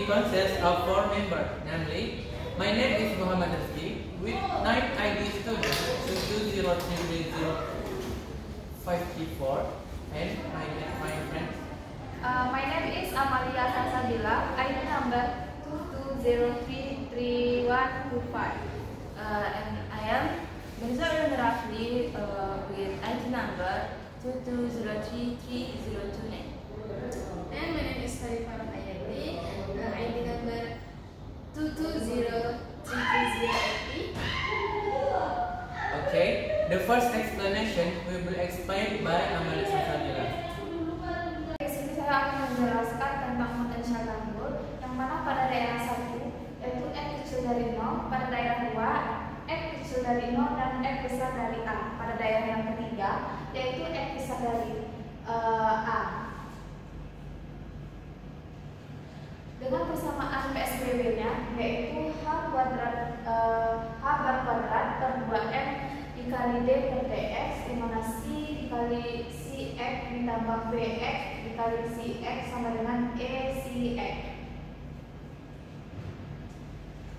consists of 4 members, namely, my name is Muhammad Rizki with 9 ID students 2033054 and my friends. My name is Amalia Salsabila, ID number 220333125. And I am Mirza Rafli with ID number 2203329. And my name is Farifah Ayati, ID number 2203380. Okay, the first explanation will be explained by Amalia Salsabila. Saya akan menjelaskan tentang potensial gambut, yang mana pada daerah 1 yaitu X kecil dari 0, pada daerah 2 X kecil dari 0 dan X besar dari A, pada daerah yang ketiga yaitu X besar dari A. Dengan persamaan PSBB-nya yaitu H bar kuadrat per 2M dikali D per dx, di mana C dikali CX ditambah VX dikali CX sama dengan ECX.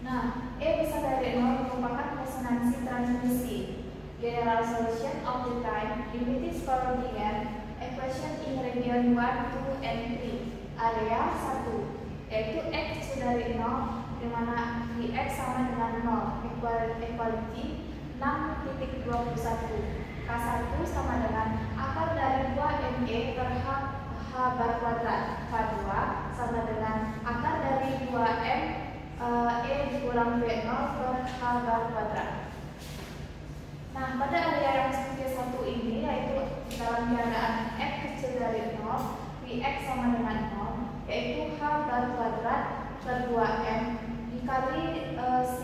Nah, E besar dari 0 merupakan resonansi transmisi. General solution of the time limit is following equation in region 1, 2, and 3. Area 1 yaitu X kecil dari 0, di mana Vx sama dengan 0, equality 6.21. K1 sama dengan akar dari 2ME per H bar kuadrat. K2 sama dengan akar dari 2M E dikurang V0 per H bar kuadrat. Nah, pada area yang seperti 1 ini yaitu dalam keadaan X kecil dari 0, Vx sama dengan 0, yaitu H bar kuadrat per 2M dikali C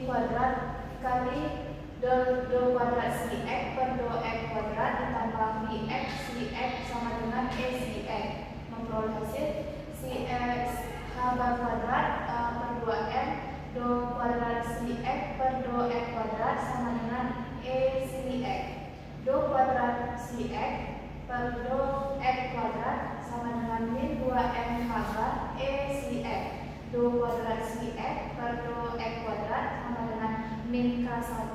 kuadrat dikali do kuadrat CX per do X kuadrat ditambah Vx CX sama dengan ECX, memperoleh hasil CX H bar kuadrat per 2M do kuadrat CX per do X kuadrat sama dengan ECX. Do kuadrat CX per do X kuadrat sama dengan min 2M H bar ECX. Do kuadrat CX per do X kuadrat sama dengan min K1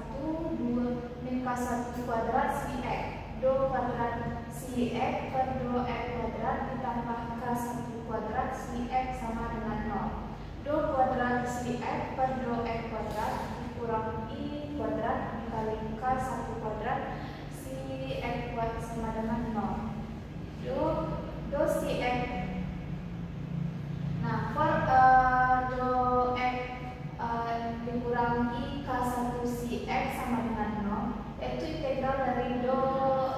kuadrat CX. Do kuadrat CX per do X kuadrat ditambah K1 kuadrat CX sama dengan 0. Do kuadrat CX per do X kuadrat dikurang I kuadrat dikali K1 kuadrat CX kuadrat sama dengan 0. Do CX. Nah, for do X dikurangi K1 CX sama dengan 0, yaitu integral dari do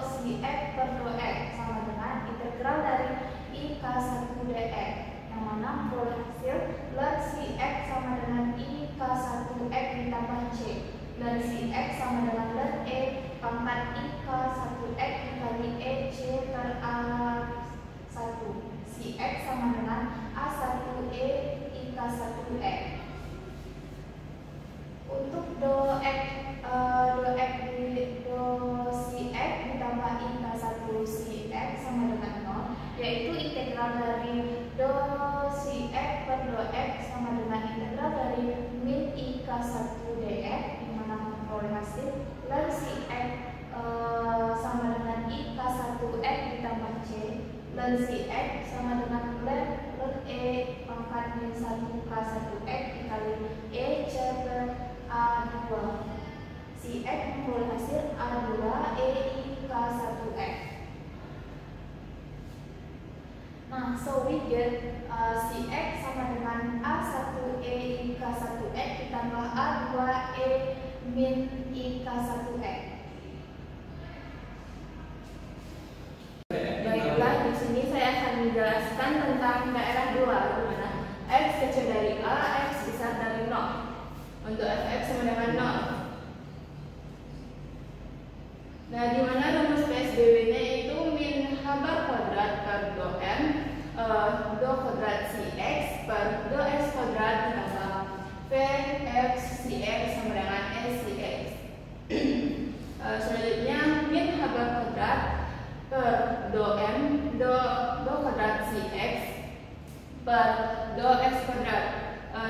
CX per do X sama dengan integral dari I K1 dx, yang mana memperoleh hasil ln CX sama dengan I K1 X ditambah C. Ln CX sama dengan ln E pangkat I K1 X dikali E C per A1. CX sama dengan A1 E I K1 X. Untuk do CX ditambah I K1 CX sama dengan 0, yaitu integral dari do CX per do X sama dengan integral dari min I K1 dx, yang mana memperoleh hasil ln CX sama dengan I K1 X ditambah C. Ln CX sama dengan ln E pangkat min 1 K1 X dikali E C per A2. CX memperoleh hasil A2 E I K1 X. Nah, so we get CX sama dengan A1 E I K1 X ditambah A2 E min I K1 X. Baiklah, di sini saya akan menjelaskan tentang daerah 2, di mana X kecil dari A, X besar dari 0. Untuk Fx sama dengan 0. Nah, di mana rumus PSBB-nya itu min H bar kuadrat per do M do kuadrat CX per do X kuadrat ditambah Vx CX sama dengan ECX. Selanjutnya min H bar kuadrat per do M do kuadrat CX per per do x kuadrat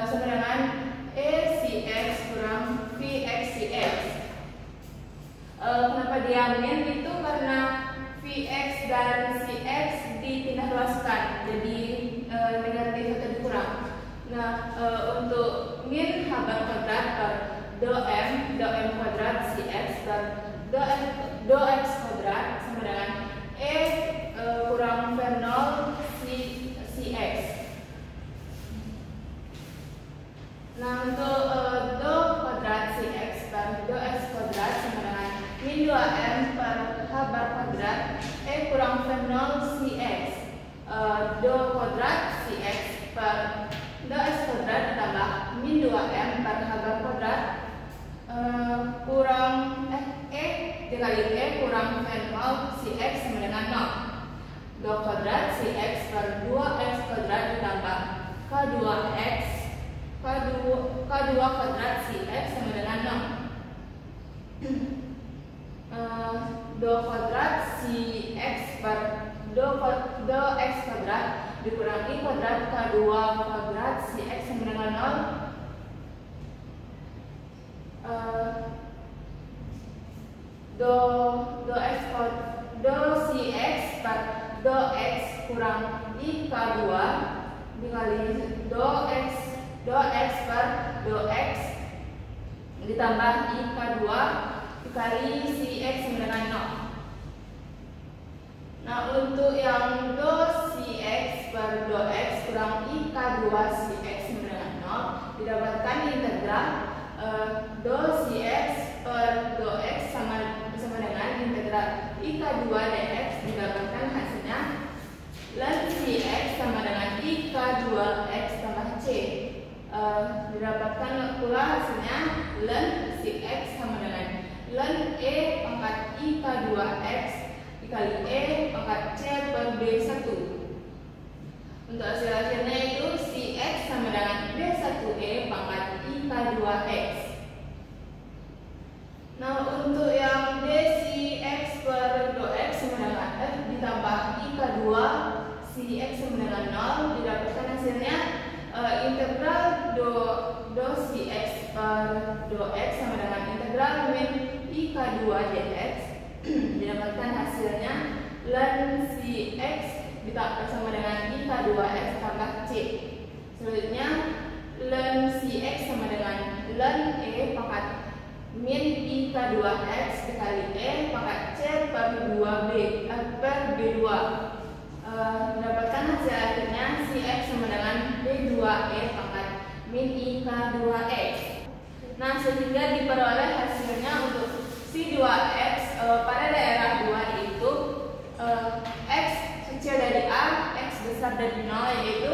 sama dengan E si x kurang V x si x. Kenapa dia min? Itu karena Vx dan si x dipindah luaskan, jadi negatif atau dikurang. Nah, untuk min habar kuadrat per do m kuadrat si x per do x kuadrat sama dengan E kurang V0 si x. Nah, untuk do kuadrat si x per do x kuadrat sama dengan min 2m per habar kuadrat E kurang V0 si x. Do kuadrat si x per do x kuadrat ditambah min 2m per habar kuadrat kurang E dikali E kurang V0 si x sama dengan 0. Do kuadrat si x per 2x kuadrat ditambah K2x K2 kuadrat si x sama dengan 0. Do kuadrat si x per do x kuadrat dikurangi kuadrat K2 kuadrat si x sama dengan 0. Do si x per do x kurang I K2 dikali do x per do x ditambah I K2 dikali si x sama dengan 0. Nah, untuk yang do si x per do x kurang I K2 si x sama dengan 0 didapatkan integral do si x per do x sama dengan integral I K2 dx didapatkan hasilnya ln si x sama dengan I K2x tambah c. Didapatkan pula hasilnya ln si x sama dengan ln E pangkat I K2x dikali E pangkat C per B1. Untuk hasilnya itu si x sama dengan B1E pangkat I K2x. Nah, untuk yang D si x per do x sama dengan F ditambah I K2 si x sama dengan 0 didapatkan hasilnya integral do si x per do x sama dengan integral min I K2 dx didapatkan hasilnya ln si x ditambah sama dengan I K2x tambah c. Selanjutnya ln si x sama dengan ln E pangkat min I K2x dikali E pangkat c per 2b per B2. Didapatkan hasil akhirnya si x sama dengan B2E pangkat min I K2x. Nah, sehingga diperoleh hasilnya untuk si 2x pada daerah 2 itu x kecil dari A, x besar dari 0 yaitu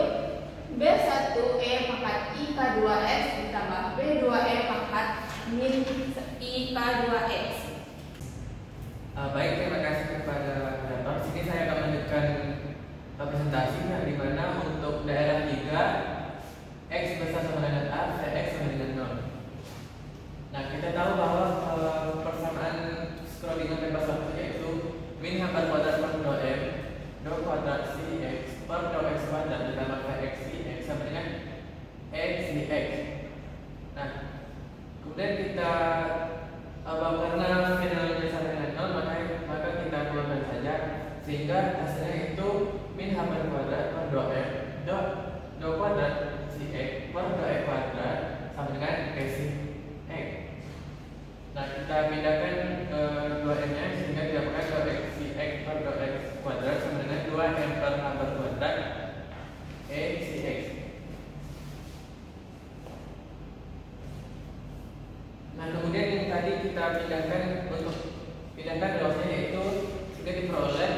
B1E pangkat I K2x ditambah B2E pangkat min I K2x. Baik, terima kasih kepada moderator. Sini saya akan menunjukkan presentasinya di mana untuk daerah 3 x besar sama dengan A, x sama dengan 0. Nah, kita tahu bahwa persamaan Schrödinger bebas waktunya itu min habar kuadrat per do m do kuadrat si x per do x kuadrat ditambah x si x sama dengan x di x. Nah, kemudian kita karena finalnya sama dengan 0 maka kita keluarkan saja sehingga hasilnya itu min habar kuadrat per do kuadrat si x per do x kuadrat sama dengan x si x. Nah, kita pindahkan 2m nya sehingga didapatkan do x si x per do x kuadrat sama dengan 2m per habar kuadrat x si x. Nah, kemudian yang tadi kita pindahkan luasnya yaitu sudah diperoleh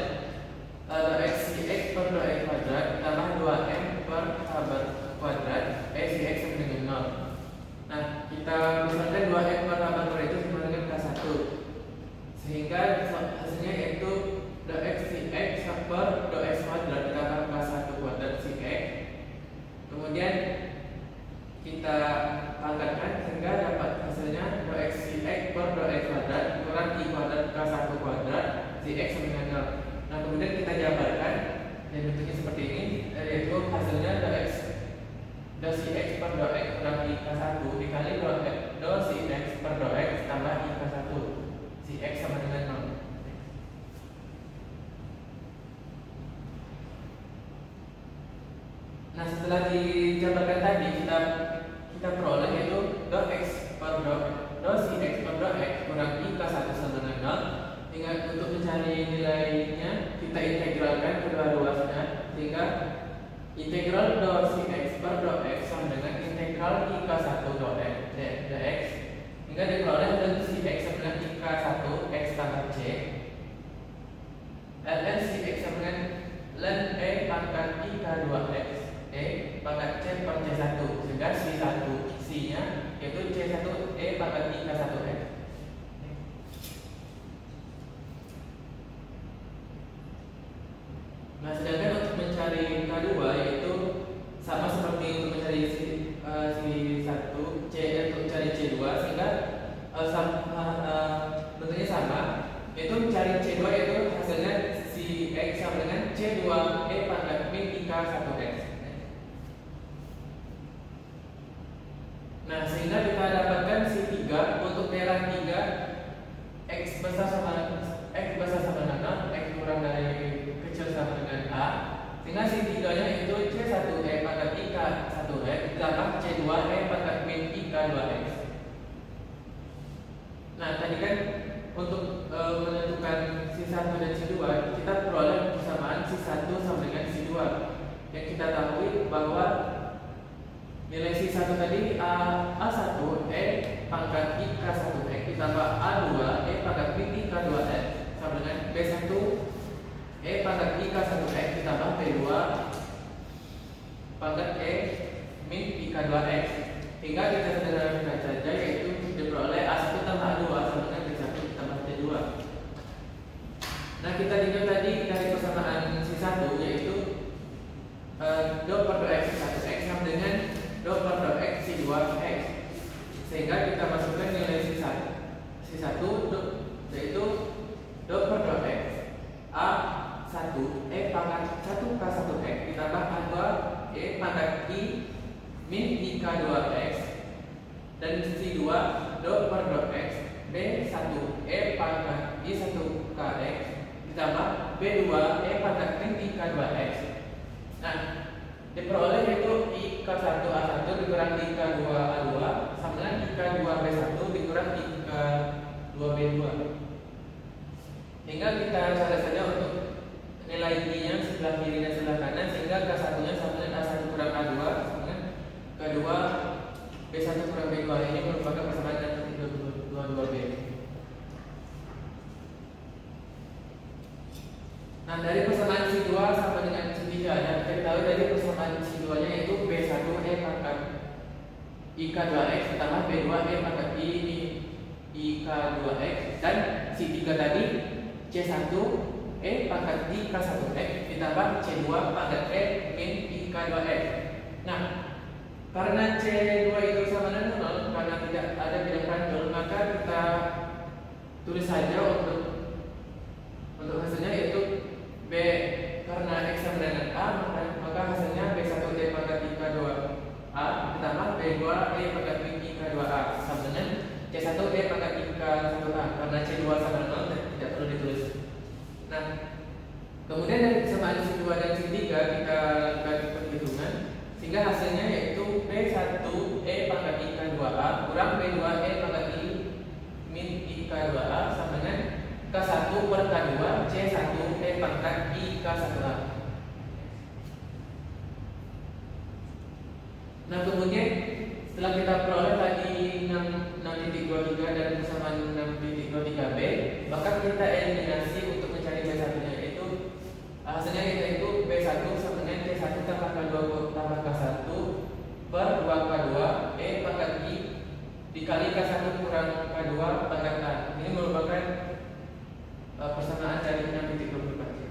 do x si x per do x kuadrat ditambah 2m per IK1 dikali do si X per do X tambah IK1. Si X sama dengan 0. Nah, setelah dijabarkan tadi kita peroleh yaitu do X per do si X per do X kurang IK1 sama dengan 0. Hingga untuk mencari nilainya kita integralkan kedua ruasnya, sehingga integral do si X per do X sama dengan integral IK1 do X, hingga diperoleh untuk si X sama dengan IK1 X tambah C ln si X sama dengan ln E pangkat IK2X E pangkat C per C1, sehingga C nya yaitu C1 E pangkat IK1X. Nah, sedangkan untuk mencari K2 yaitu sama seperti untuk mencari C1 untuk mencari C2, sehingga bentuknya sama, yaitu mencari C2 yaitu hasilnya si X sama dengan C2 E pangkat min IK1X. Nah, sehingga kita dapatkan C3 untuk daerah 3 X besar sama dengan 0, X kurang dari kecil sama dengan A, sehingga C3 nya itu C1 E pangkat IK1X ditambah C2 E pangkat min IK2X. Nah, tadi kan untuk menentukan C1 dan C2 kita peroleh persamaan C1 sama dengan C2, yang kita tahu bahwa nilai C1 tadi A1 E pangkat IK1X ditambah A2 E pangkat min IK2X sama dengan B1 E pangkat IK1X ditambah B2 pangkat E min IK2X, hingga kita sederhanakan saja yaitu diperoleh A1 tambah A2 sama dengan B1 ditambah B2. Nah, kita lihat tadi dari persamaan C1 yaitu do per do X C1X sama dengan do per do X C2X, sehingga kita masukkan nilai C1 yaitu do per do X A1 E pangkat 1K1X ditambah A2 E pangkat I min IK2X, dan C2 do per do X B1 E pangkat I1KX ditambah B2 E pangkat min IK2X. Nah, diperoleh yaitu IK1A1 dikurang IK2A2 sama dengan IK2B1 dikurang IK2B2, hingga kita cari saja untuk nilai I nya sebelah kiri dan sebelah kanan, sehingga K1 nya sama dengan A1 kurang A2 sama dengan K2 B1 kurang B2. Ini merupakan persamaan dengan 22B. Nah, dari persamaan C2 sama dengan C3 ya, kita tahu dari persamaan C2 nya yaitu B1 E pangkat IK2X ditambah B2 E pangkat IK2X, dan C3 tadi C1 E pangkat IK1X ditambah C2 pangkat E min IK2X. Nah, karena C2 itu sama dengan 0, karena tidak ada bidang panjul, maka kita tulis saja untuk hasilnya yaitu B, karena X sama dengan A, maka hasilnya B1 E pangkat IK2A ditambah B2 E pangkat min IK2A sama dengan C1 E pangkat IK1A, karena C2 sama dengan 0 tidak perlu ditulis. Nah, kemudian dari persamaan C2 dan C3 kita lakukan perhitungan, sehingga hasilnya yaitu B1 E pangkat IK2A kurang B2 E pangkat I min IK2A sama dengan K1 per K2 C1 E pangkat IK1A. Nah, kemudian setelah kita peroleh tadi 6.23 dan persamaan 6.23B, maka kita eliminasi untuk mencari B1 nya, yaitu hasilnya yaitu B1 sama dengan C1 tambah K2 tambah K1 per 2K2 E pangkat I dikali K1 kurang K2 pangkat A. Ini merupakan persamaan dari 6.24.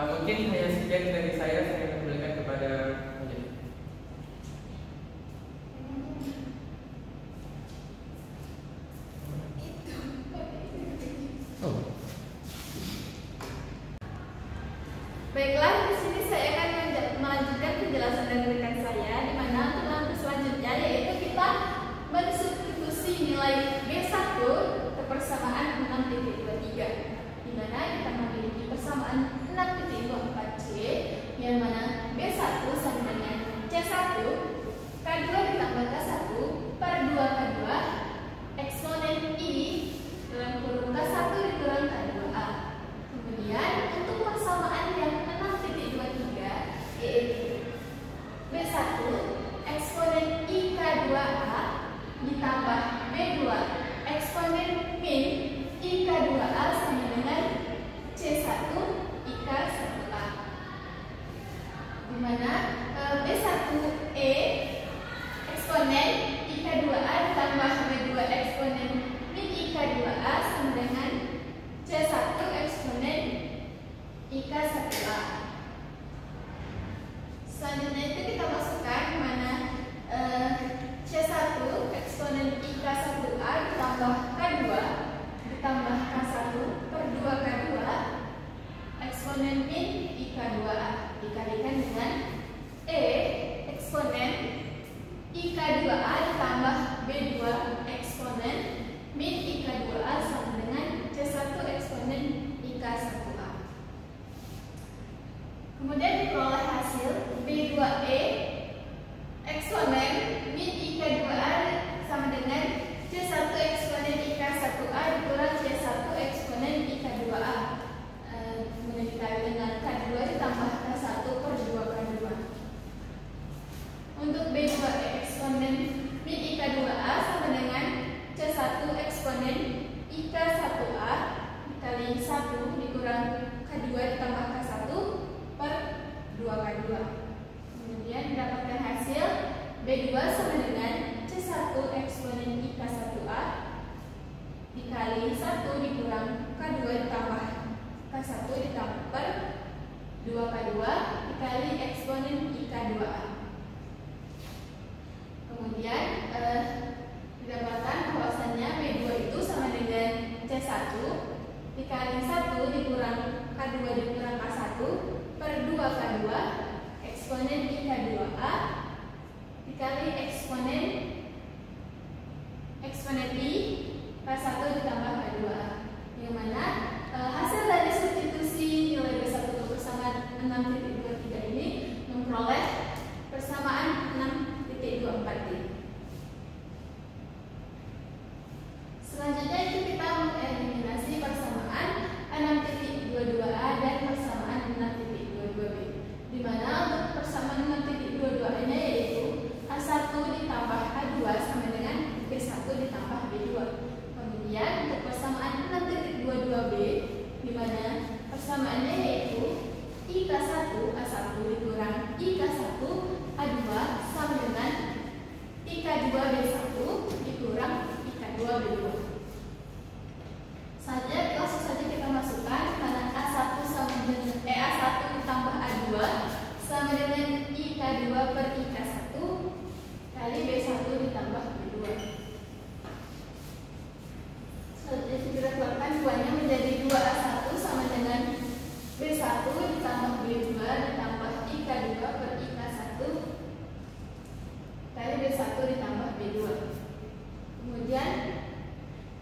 Mungkin hanya sekian dari saya kembalikan kepada Baiklah, di sini saya akan melanjutkan penjelasan dari rekan saya, di mana untuk langkah selanjutnya yaitu kita mensubstitusi nilai B1 ke persamaan 6.23, di mana kita memiliki persamaan 6.24C, yang mana B1 sama dengan C1 K2 ditambah K1 per 2K2 eksponen I dalam kurung K1 dikurang K2A. Kemudian untuk persamaan yang 6.23 yaitu B1 eksponen IK2A ditambah B2 eksponen min IK2A sama dengan C1 IK1A, di mana B1E eksponen IK2A ditambah B2 eksponen min IK2A sama dengan C1 eksponen IK1A. Selanjutnya itu kita masukkan di mana C1 eksponen IK1A ditambah K2 ditambah K1 per 2K2 eksponen min IK2A dikalikan dengan E eksponen IK2A ditambah B2 eksponen min IK2A sama dengan C1 eksponen IK1A. Kemudian diperoleh hasil B2E eksponen min IK2A sama dengan C1 eksponen IK1A dikurang C1 eksponen IK2A. Kemudian dikali dengan K2 ditambah K1 per 2K2. Untuk B2E eksponen min IK2A sama dengan C1 eksponen IK1A dikali 1 dikurang K2 ditambah K1 per 2K2. Kemudian didapatkan hasil B2 sama dengan C1 eksponen IK1A dikali 1 dikurang K2 ditambah K1 ditambah per 2K2 dikali eksponen IK2A. Kemudian didapatkan bahwasannya B2 itu sama dengan C1 dikali 1 dikurang K2 dikurang K1 per 2K2 eksponen IK2A dikali eksponen I K1 ditambah K2A, yang mana hasil dari substitusi nilai B1 ke persamaan 6.23 ini memperoleh persamaan 6.24D. Selanjutnya itu kita mengeliminasi persamaan 6.22A dan persamaan 6.22B, di mana untuk persamaan 6.22 nya yaitu A1 ditambah A2 sama dengan B1 ditambah B2. Kemudian untuk persamaan 6.22B, di mana persamaannya yaitu IK1 A1 dikurang IK1 A2 sama dengan IK2 B1 dikurang IK2 B2. Saja langsung saja kita masukkan mana A1 sama dengan A1 ditambah A2 sama dengan IK2 per IK1 kali B1 ditambah B2. Selanjutnya kita keluarkan duanya menjadi 2A1 sama dengan B1 ditambah B2 ditambah IK2 per IK1 kali B1 ditambah B2. Kemudian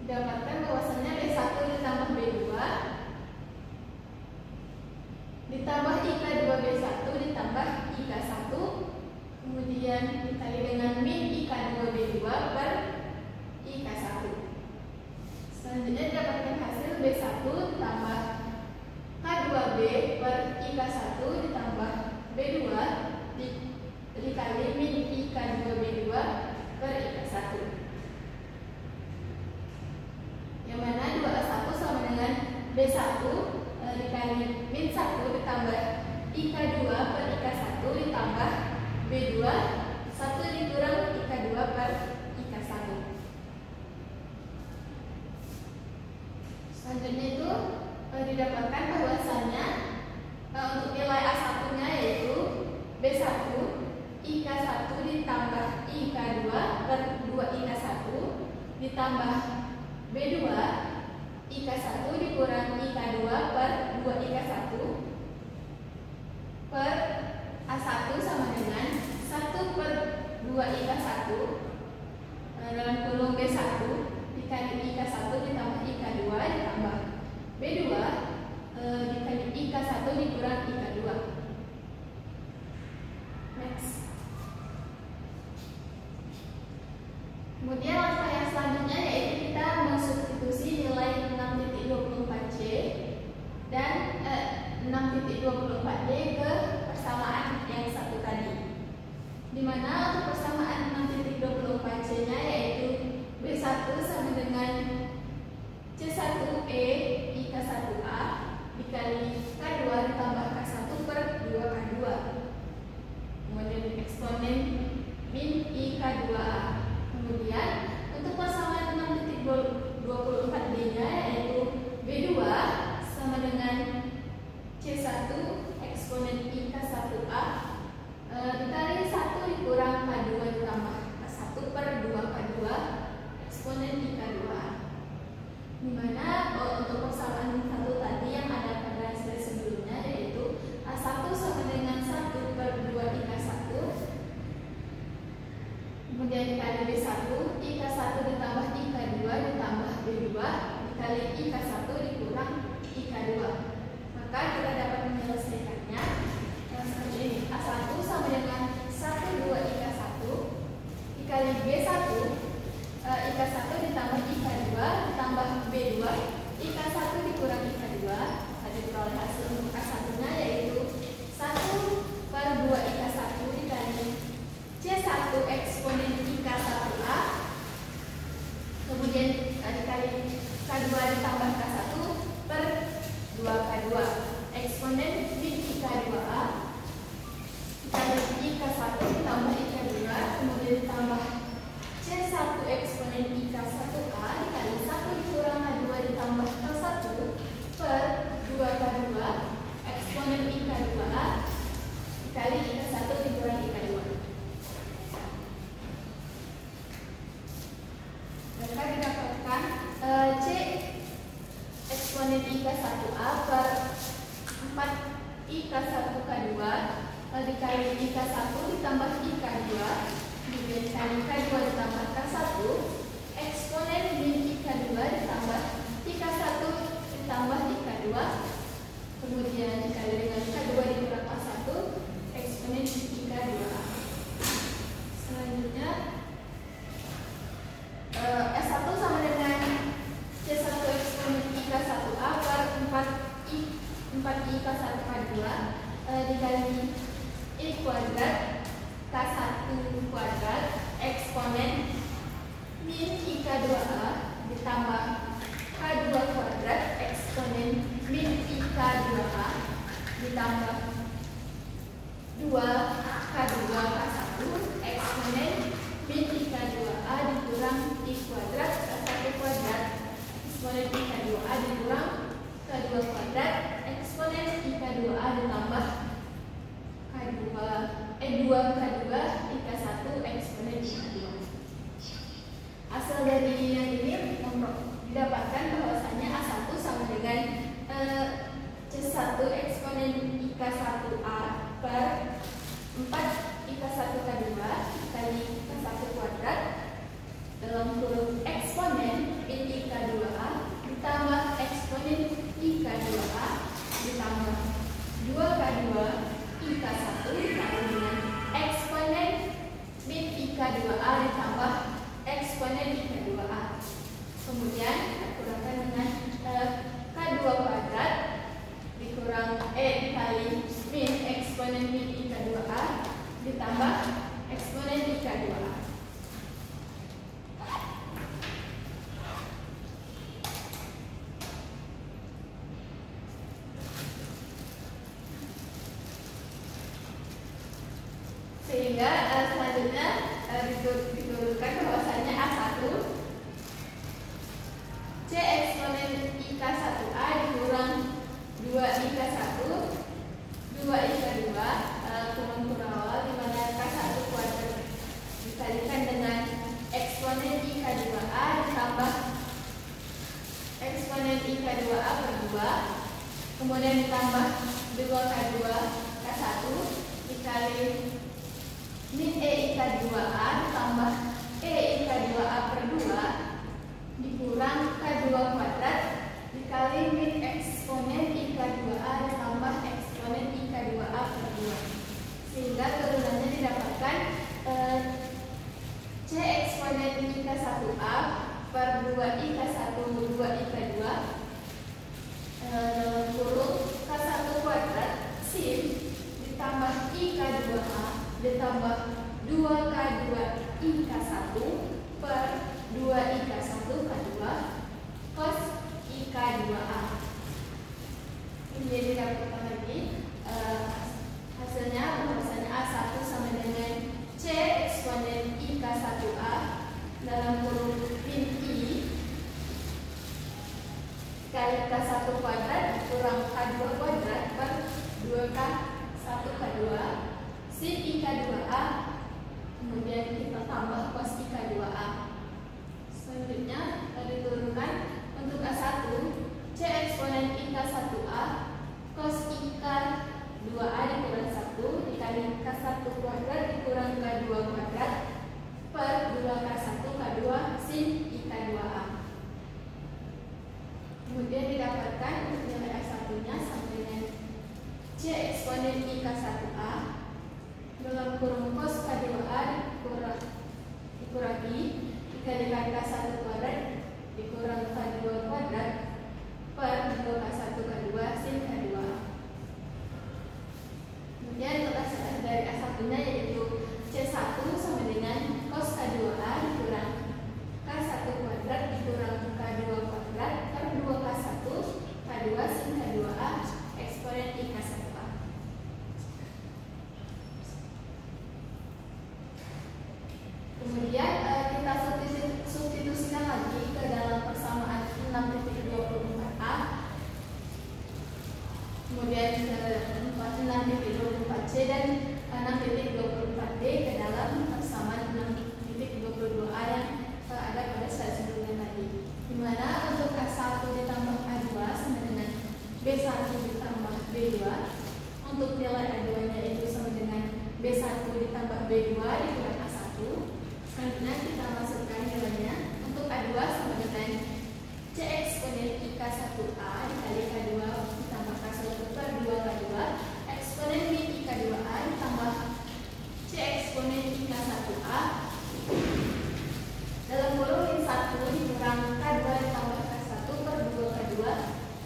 didapatkan bahwasannya B1 ditambah B2 ditambah IK2 B1 ditambah IK1 kemudian dikali dengan min IK2 B2 per IK1. Selanjutnya didapatkan hasil B1 ditambah K2B per IK1 ditambah B2 dikali min IK2 B2 per IK1, yang mana 2A1 sama dengan B1 dikali min 1 ditambah IK2 per IK1 ditambah B2 1 dikurang IK2 per IK1. Selanjutnya itu didapatkan bahwasannya untuk nilai A1 nya yaitu B1 IK1 ditambah IK2 per 2IK1 ditambah B2 IK1 dikurang IK2 per 2IK1 IK1 dikurang IK2. Maka kita dapat menyelesaikannya seperti ini. A1 sama dengan 1, 2 IK1 dikali B1 IK1 ditambah IK2 ditambah B2 IK1 dikurang IK2. Tadi diperoleh hasil untuk A1 nya yaitu 1/2 IK1 dikali C1 eksponen IK1A, kemudian dikali K2 ditambah K1 per 2K2 eksponen min IK2A dikali IK1 ditambah IK2, kemudian ditambah C1 eksponen IK1A dikali 1 dikurang K2 ditambah K1 per 2K2 eksponen IK2A dikali IK1 dikurang IK2. Maka didapatkan C eksponen IK1A per 4 IK1K2 dikali IK1 ditambah IK2 kemudian dikali K2 ditambah K1 eksponen min IK2 ditambah IK1 ditambah IK2 kemudian dikali dengan K2 dikurang K1 eksponen IK2A. Selanjutnya S1 sama dengan C1 eksponen IK1A per 4 IK1K2 dikali I kuadrat K1 kuadrat eksponen min IK2A ditambah K2 kuadrat eksponen min IK2A ditambah 2K2 K1 eksponen min IK2A dikurang I kuadrat K1 kuadrat eksponen IK2A dikurang K2 kuadrat eksponen IK2A ditambah 2K2 IK1 eksponen IK2. Hasil dari yang ini didapatkan bahwasanya A1 sama dengan C1 eksponen IK1A per 4 IK1K2 kali K1 kuadrat dalam kurung eksponen min IK2A ditambah eksponen IK2A ditambah 2K2 IK1 ditambah dengan eksponen min IK2A ditambah eksponen IK2A. Kemudian kita kurangkan dengan K2 kuadrat dikurang dikali min eksponen min IK2A ditambah eksponen IK2A. Sehingga selanjutnya diturunkan bahwasanya A1 C eksponen IK1A dikurang 2 IK1 2 IK2 kurang awal dimana K1 kuadrat dikalikan dengan eksponen IK2A ditambah eksponen IK2A per 2 kemudian ditambah 2K2 K1 dikali min IK2A ditambah IK2A per 2 dikurang K2 kuadrat dikali min eksponen IK2A ditambah eksponen IK2A per 2 sehingga turunannya didapatkan C eksponen IK1A per 2 IK1 2 IK2 dalam kurung K1 kuadrat sin ditambah IK2A ditambah 2K2 IK1 per 2 IK1 K2 cos IK2A. Ini didapatkan lagi hasilnya bahwasanya A1 sama dengan C eksponen IK1A dalam kurung min I kali K1 kuadrat kurang K2 kuadrat per 2K1 K2 sin IK2A kemudian kita tambah cos IK2A. Selanjutnya diturunkan untuk A1 C eksponen IK1A cos IK2A dikurang 1 dikali K1 kuadrat dikurang K2 kuadrat per 2K1 K2 sin IK2A. Kemudian K1-nya sama dengan C eksponen I K1A dalam kurung cos K2A dikurangi dikalikan K1 kuadrat dikurang K2 kuadrat per 2K1 K2 sin K2A. Kemudian untuk hasil dari A1-nya yaitu C1 sama dengan cos K2A dikurang K1 kuadrat dikurang K2 kuadrat per 2K1 K2 sin K2A eksponen I K1A. Kemudian kita substitusikan lagi ke dalam persamaan 6.24a. Kemudian kita 6.24c dan 6.24d ke dalam persamaan 6.22a yang ada pada slide sebelumnya tadi. Dimana untuk A1 ditambah A2 sama dengan B1 ditambah B2. Untuk nilai A2 nya itu sama dengan B1 ditambah B2 dikurang A1. Selanjutnya kita masukkan nilainya. Untuk A2 sama dengan C eksponen I K1A dikali K2 ditambah K1 per 2K2 eksponen B I K2A ditambah C eksponen I K1A dalam kurung min 1 dikurang K2 ditambah K1 per 2K2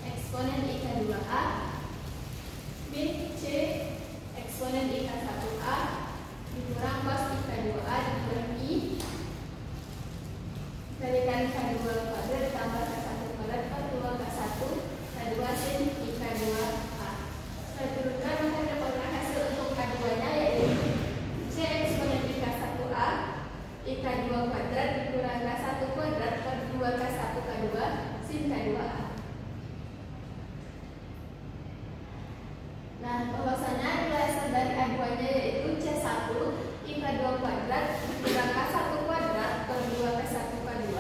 eksponen I K2A min C eksponen I K1A dikurang cos I K2A dikurang I dikalikan K2 kuadrat ditambah K1 kuadrat per 2K1 K2 sin I K2A. Selanjutnya maka dapatkan hasil untuk K2 nya yaitu C eksponen I K1A I K2 kuadrat dikurang K1 kuadrat per 2K1 K2 sin K2A. Nah, bahwasanya nilai hasil dari A2 nya yaitu C1 I K2 kuadrat dikurang K1 kuadrat per 2K1 K2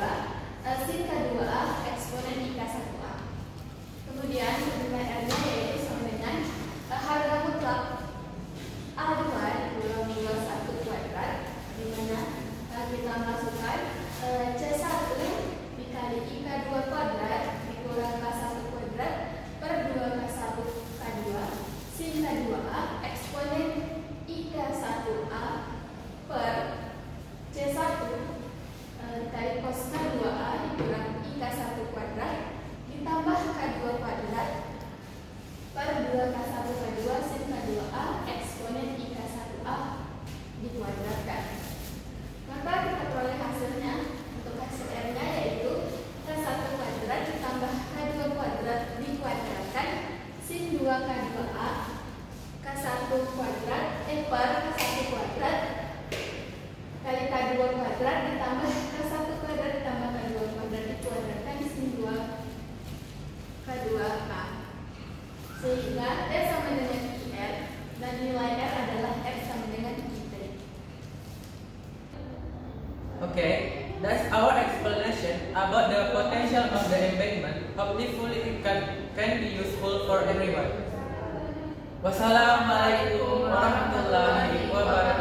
sin K2A eksponen I K1A. Kemudian nilai R nya yaitu sama dengan harga mutlak A2 dikurang 21 kuadrat dimana kita masukkan C1 dikali I K2 kuadrat dikurang K1 kuadrat per 2K1 K2 sin K2A eksponen I K1A per C1 dikali cos K2A dikurang I K1 kuadrat ditambah K2 kuadrat per 2K1 K2 sin K2A eksponen I K1A dikuadratkan. Maka kita peroleh hasilnya. Untuk hasil R nya yaitu K1 kuadrat ditambah K2 kuadrat dikuadratkan sin 2K2A K1 kuadrat per K1 kuadrat kali K2 kuadrat ditambah K1 kuadrat ditambah K2 kuadrat dikuadratkan sin 2K2A sehingga T sama dengan IR dan nilai R adalah R sama dengan IT. Okay, that's our explanation about the potential of the embankment. Hopefully it can be useful for everyone. Wassalamualaikum warahmatullahi wabarakatuh.